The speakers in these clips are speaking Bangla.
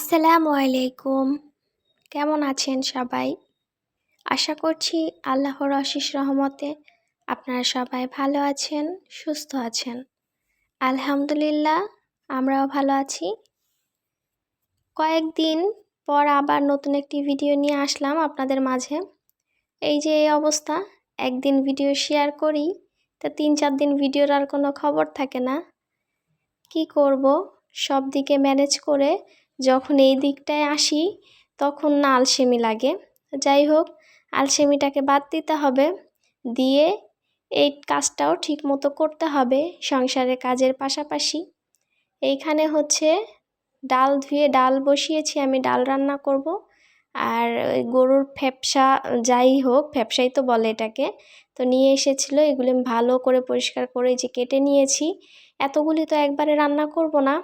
আসসালামু আলাইকুম। কেমন আছেন সবাই? আশা করছি আল্লাহর অশেষ রহমতে আপনারা সবাই ভালো আছেন, সুস্থ আছেন। আলহামদুলিল্লাহ, আমরাও ভালো আছি। কয়েকদিন পর আবার নতুন একটি ভিডিও নিয়ে আসলাম আপনাদের মাঝে। এই যে এই অবস্থা, একদিন ভিডিও শেয়ার করি, তা 3-4 দিন ভিডিওর আর কোনো খবর থাকে না। কি করব, সব দিকে ম্যানেজ করে যখন এই দিকটায় আসি তখন না আলসেমি লাগে। যাই হোক, আলসেমিটাকে বাদ দিতে হবে, দিয়ে এই কাজটাও ঠিক মতো করতে হবে সংসারের কাজের পাশাপাশি। এইখানে হচ্ছে ডাল ধুয়ে ডাল বসিয়েছি, আমি ডাল রান্না করব। আর ওই গরুর ফ্যাপসা, যাই হোক ফ্যাপসাই তো বলে এটাকে, তো নিয়ে এসেছিলো। এগুলো আমি ভালো করে পরিষ্কার করে যে কেটে নিয়েছি। এতগুলি তো একবারে রান্না করব না,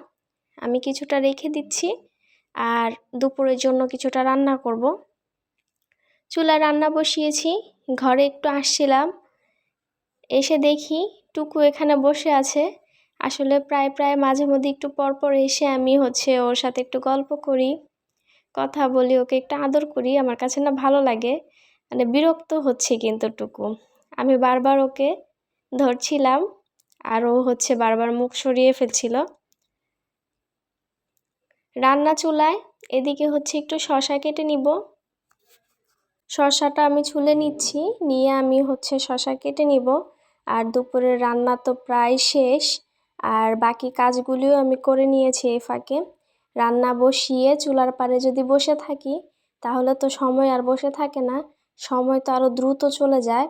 আমি কিছুটা রেখে দিচ্ছি আর দুপুরের জন্য কিছুটা রান্না করব। চুলায় রান্না বসিয়েছি, ঘরে একটু আসছিলাম, এসে দেখি টুকু এখানে বসে আছে। আসলে প্রায় মাঝে মধ্যে একটু পর এসে আমি ওর সাথে একটু গল্প করি, কথা বলি, ওকে একটু আদর করি। আমার কাছে না ভালো লাগে, মানে বিরক্ত হচ্ছে কিন্তু টুকু। আমি বারবার ওকে ধরছিলাম আর ও বারবার মুখ সরিয়ে ফেলছিল। রান্না চুলায় এদিকে একটু শসা কেটে নিব। শসাটা আমি ছুলে নিচ্ছি, নিয়ে আমি শসা কেটে নিব। আর দুপুরের রান্না তো প্রায় শেষ, আর বাকি কাজগুলিও আমি করে নিয়েছি এই ফাঁকে। রান্না বসিয়ে চুলার পাড়ে যদি বসে থাকি তাহলে তো সময় আর বসে থাকে না, সময় তো আরও দ্রুত চলে যায়।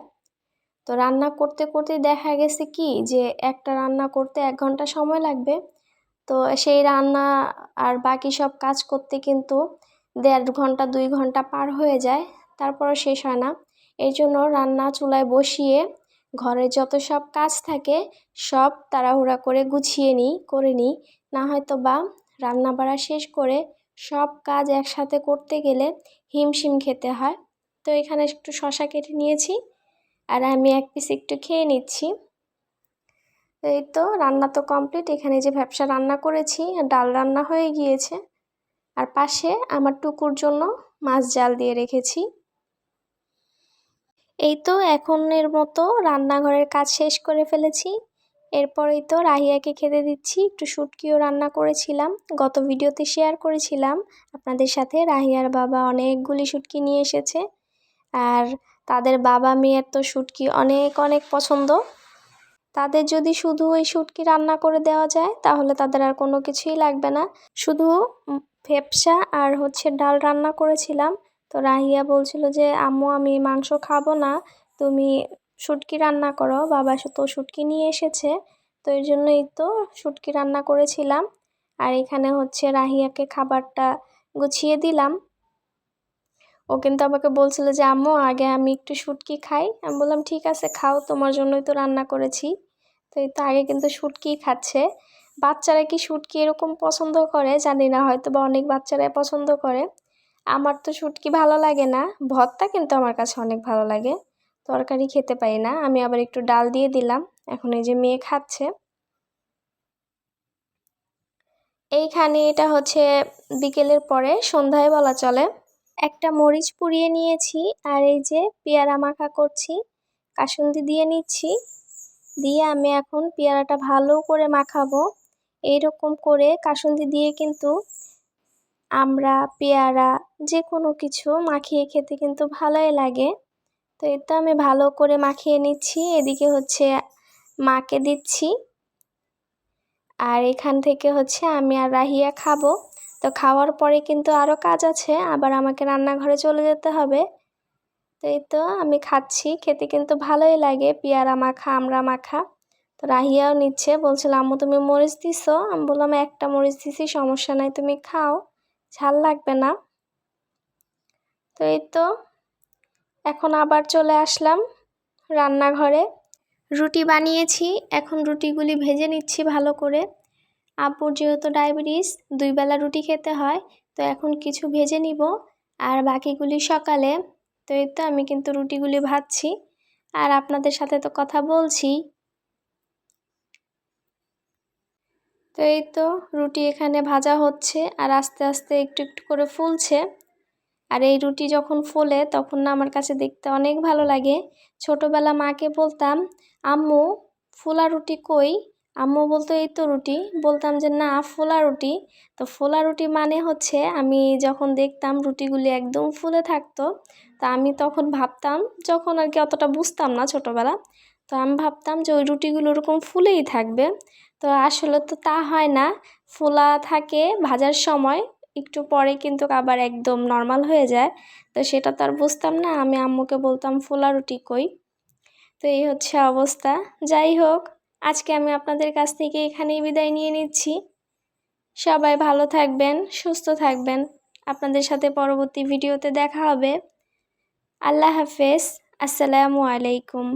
তো রান্না করতে করতে দেখা গেছে কি যে একটা রান্না করতে 1 ঘন্টা সময় লাগবে, তো সেই রান্না আর বাকি সব কাজ করতে কিন্তু 1.5 ঘন্টা 2 ঘন্টা পার হয়ে যায়, তারপরও শেষ হয় না। এই জন্য রান্না চুলায় বসিয়ে ঘরে যত সব কাজ থাকে সব তাড়াহুড়া করে গুছিয়ে করে নিই, না হয়তো বা রান্না বাড়া শেষ করে সব কাজ একসাথে করতে গেলে হিমশিম খেতে হয়। তো এখানে একটু শসা কেটে নিয়েছি আর আমি এক পিস একটু খেয়ে নিচ্ছি। এই তো রান্না তো কমপ্লিট। এখানে যে ভ্যাপসা রান্না করেছি আর ডাল রান্না হয়ে গিয়েছে, আর পাশে আমার টুকুর জন্য মাছ জাল দিয়ে রেখেছি। এই তো এখনের মতো রান্নাঘরের কাজ শেষ করে ফেলেছি। এরপরেই তো রাহিয়াকে খেতে দিচ্ছি। একটু শুটকিও রান্না করেছিলাম, গত ভিডিওতে শেয়ার করেছিলাম আপনাদের সাথে। রাহিয়ার বাবা অনেকগুলি শুটকি নিয়ে এসেছে, আর তাদের বাবা মেয়ের তো শুটকি অনেক অনেক পছন্দ। তাদের যদি শুধু ওই শুটকি রান্না করে দেওয়া যায় তাহলে তাদের আর কোনো কিছুই লাগবে না। শুধু ফেপসা আর ডাল রান্না করেছিলাম। তো রাহিয়া বলছিল যে আম্মু আমি মাংস খাবো না, তুমি শুটকি রান্না করো, বাবা তো শুটকি নিয়ে এসেছে, তো এর জন্যই তো শুটকি রান্না করেছিলাম। আর এখানে রাহিয়াকে খাবারটা গুছিয়ে দিলাম। ও কিন্তু আমাকে বলছিল যে আম্মু আগে আমি একটু শুটকি খাই। আমি বললাম ঠিক আছে খাও, তোমার জন্যই তো রান্না করেছি। তো এই তো আগে কিন্তু শুটকি খাচ্ছে। বাচ্চারা কি শুটকি এরকম পছন্দ করে জানি না, হয়তো বা অনেক বাচ্চারাই পছন্দ করে। আমার তো শুটকি ভালো লাগে না, ভর্তা কিন্তু আমার কাছে অনেক ভালো লাগে, তরকারি খেতে পারি না। আমি আবার একটু ডাল দিয়ে দিলাম, এখন এই যে মেয়ে খাচ্ছে। এইখানে এটা বিকেলের পরে সন্ধ্যায় বলা চলে। একটা মরিচ পুড়িয়ে নিয়েছি আর এই যে পেয়ারা মাখা করছি, কাসুন্দি দিয়ে নিচ্ছি। দিয়ে আমি এখন পেয়ারাটা ভালো করে মাখাবো। এইরকম করে কাসুন্দি দিয়ে কিন্তু আমরা পেয়ারা যে কোনো কিছু মাখিয়ে খেতে কিন্তু ভালোই লাগে। তো এটা আমি ভালো করে মাখিয়ে নিচ্ছি, এদিকে মাকে দিচ্ছি। আর এখান থেকে আমি আর রাহিয়া খাবো। তো খাওয়ার পরে কিন্তু আরও কাজ আছে, আবার আমাকে রান্নাঘরে চলে যেতে হবে। তো এই তো আমি খাচ্ছি, খেতে কিন্তু ভালোই লাগে পেয়ারা মাখা, আমড়া মাখা। তো রাহিয়াও নিচ্ছে, বলছিল আম্মু তুমি মরিচ দিছো? আমি বললাম একটা মরিচ দিছি, সমস্যা নাই, তুমি খাও, ঝাল লাগবে না। তো এই তো এখন আবার চলে আসলাম রান্নাঘরে। রুটি বানিয়েছি, এখন রুটিগুলি ভেজে নিচ্ছি ভালো করে। আব্বুর যেহেতু ডায়াবেটিস, 2 বেলা রুটি খেতে হয়, তো এখন কিছু ভেজে নিব আর বাকিগুলি সকালে। তো এই তো আমি কিন্তু রুটিগুলি ভাজছি আর আপনাদের সাথে তো কথা বলছি। তো এই তো রুটি এখানে ভাজা হচ্ছে আর আস্তে আস্তে একটু একটু করে ফুলছে। আর এই রুটি যখন ফোলে তখন না আমার কাছে দেখতে অনেক ভালো লাগে। ছোটোবেলা মাকে বলতাম, আম্মু ফোলা রুটি কই? আম্মু বলতো এই তো রুটি। বলতাম যে না, ফোলা রুটি। তো ফোলা রুটি মানে হচ্ছে আমি যখন দেখতাম রুটিগুলি একদম ফুলে থাকতো, তো আমি তখন ভাবতাম, যখন আর কি অতটা বুঝতাম না ছোটোবেলা, তো আমি ভাবতাম যে ওই রুটিগুলো ওরকম ফুলেই থাকবে। তো আসলে তো তা হয় না, ফোলা থাকে ভাজার সময়, একটু পরে কিন্তু আবার একদম নর্মাল হয়ে যায়। তো সেটা তো আর বুঝতাম না, আমি আম্মুকে বলতাম ফোলা রুটি কই। তো এই হচ্ছে অবস্থা। যাই হোক, আজকে আমি আপনাদের কাছ থেকে এখানেই বিদায় নিয়ে নিচ্ছি। সবাই ভালো থাকবেন, সুস্থ থাকবেন। আপনাদের সাথে পরবর্তী ভিডিওতে দেখা হবে। আল্লাহ হাফেজ। আসসালামু আলাইকুম।